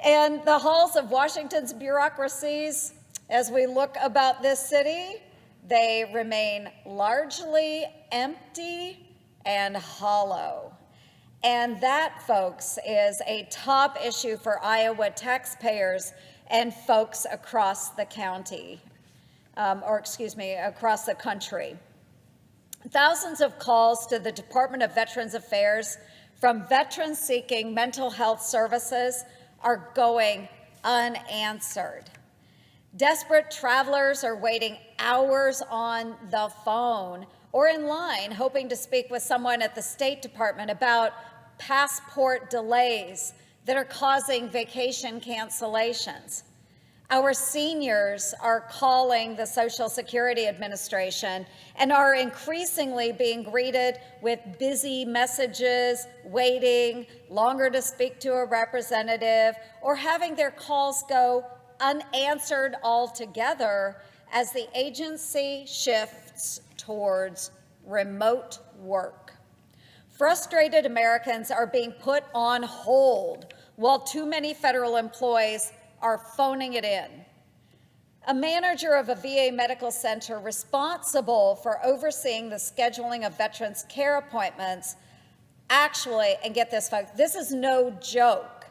And the halls of Washington's bureaucracies, as we look about this city, they remain largely empty and hollow. And that, folks, is a top issue for Iowa taxpayers and folks across the county, across the country. Thousands of calls to the Department of Veterans Affairs from veterans seeking mental health services are going unanswered. Desperate travelers are waiting hours on the phone or in line, hoping to speak with someone at the State Department about passport delays that are causing vacation cancellations. Our seniors are calling the Social Security Administration and are increasingly being greeted with busy messages, waiting longer to speak to a representative, or having their calls go unanswered altogether as the agency shifts towards remote work. Frustrated Americans are being put on hold while too many federal employees are phoning it in. A manager of a VA medical center responsible for overseeing the scheduling of veterans' care appointments actually, and get this, folks, this is no joke,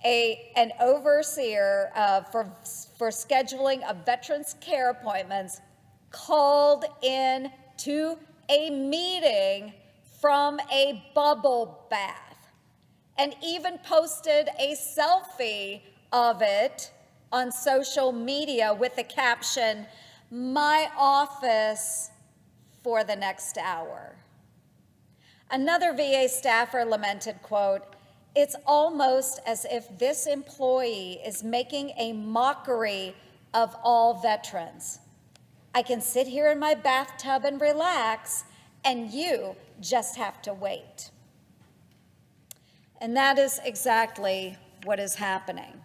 an overseer for scheduling of veterans' care appointments called in to a meeting from a bubble bath and even posted a selfie of it on social media with the caption, "My office for the next hour." Another VA staffer lamented, quote, "It's almost as if this employee is making a mockery of all veterans. I can sit here in my bathtub and relax, and you just have to wait." And that is exactly what is happening.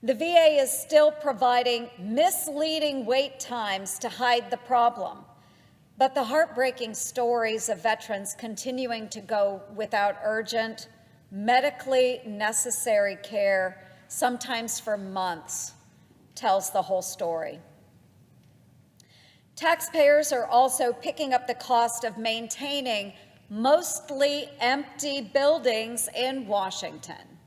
The VA is still providing misleading wait times to hide the problem, but the heartbreaking stories of veterans continuing to go without urgent, medically necessary care, sometimes for months, tells the whole story. Taxpayers are also picking up the cost of maintaining mostly empty buildings in Washington.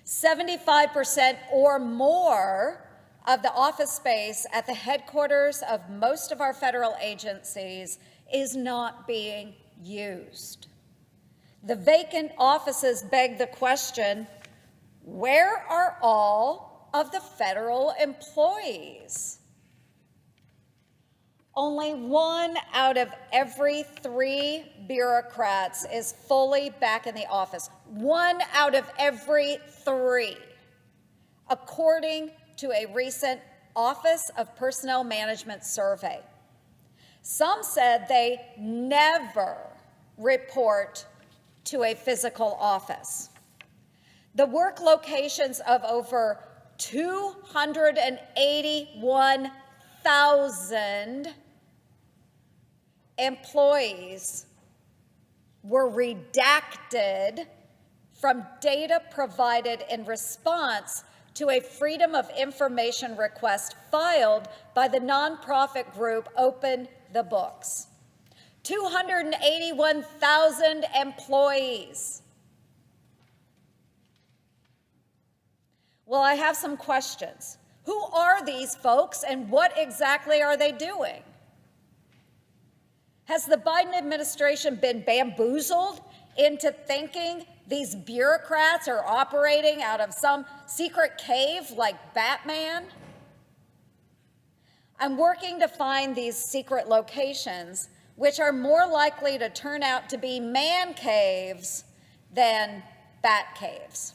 75% or more of the office space at the headquarters of most of our federal agencies is not being used. The vacant offices beg the question, where are all of the federal employees? Only 1 out of every 3 bureaucrats is fully back in the office. 1 out of every 3, according to a recent Office of Personnel Management survey. Some said they never report to a physical office. The work locations of over 281,000 employees were redacted from data provided in response to a Freedom of Information request filed by the nonprofit group Open the Books. 281,000 employees. Well, I have some questions. Who are these folks and what exactly are they doing? Has the Biden administration been bamboozled into thinking these bureaucrats are operating out of some secret cave like Batman? I'm working to find these secret locations, which are more likely to turn out to be man caves than bat caves.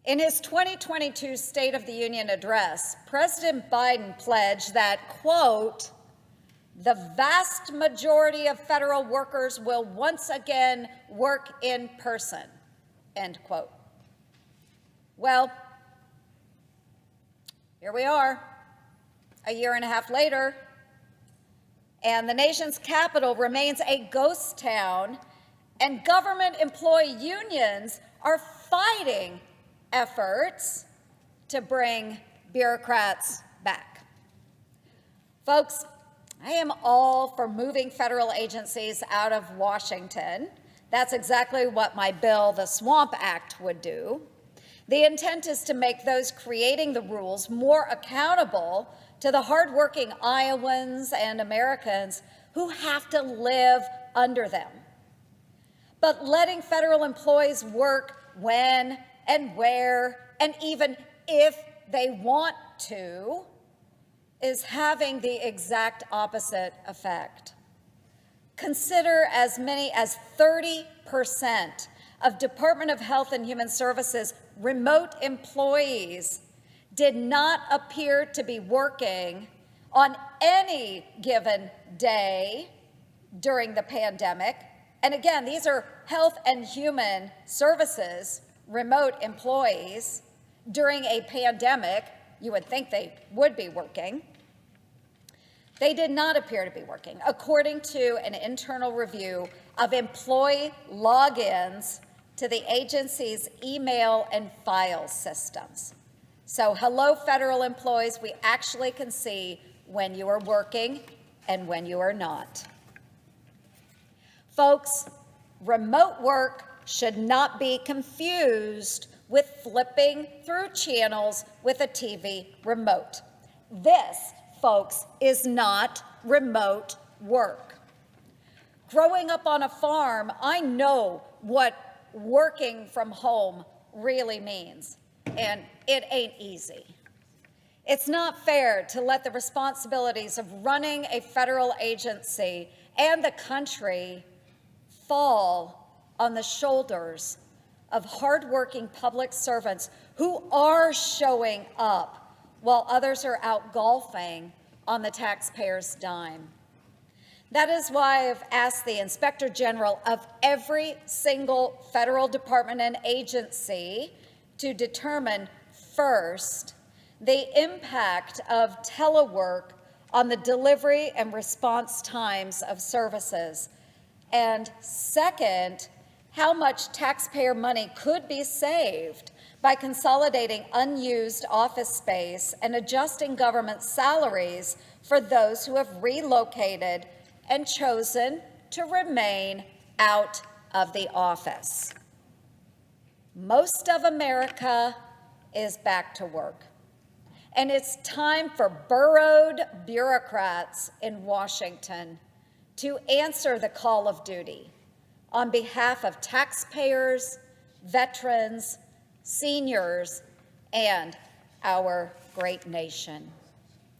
In his 2022 State of the Union address, President Biden pledged that, quote, "The vast majority of federal workers will once again work in person," end quote. Well, here we are, a year and a half later, and the nation's capital remains a ghost town and government employee unions are fighting efforts to bring bureaucrats back. Folks, I am all for moving federal agencies out of Washington. That's exactly what my bill, the Swamp Act, would do. The intent is to make those creating the rules more accountable to the hardworking Iowans and Americans who have to live under them. But letting federal employees work when and where and even if they want to is having the exact opposite effect. Consider as many as 30% of Department of Health and Human Services remote employees did not appear to be working on any given day during the pandemic. And again, these are Health and Human Services remote employees. During a pandemic, you would think they would be working. They did not appear to be working, according to an internal review of employee logins to the agency's email and file systems. So, hello, federal employees, we actually can see when you are working and when you are not. Folks, remote work should not be confused with flipping through channels with a TV remote. This, folks, is not remote work. Growing up on a farm, I know what working from home really means, and it ain't easy. It's not fair to let the responsibilities of running a federal agency and the country fall on the shoulders of hardworking public servants who are showing up while others are out golfing on the taxpayers' dime. That is why I've asked the Inspector General of every single federal department and agency to determine, first, the impact of telework on the delivery and response times of services, and second, how much taxpayer money could be saved by consolidating unused office space and adjusting government salaries for those who have relocated and chosen to remain out of the office. Most of America is back to work, and it's time for burrowed bureaucrats in Washington to answer the call of duty on behalf of taxpayers, veterans, seniors, and our great nation.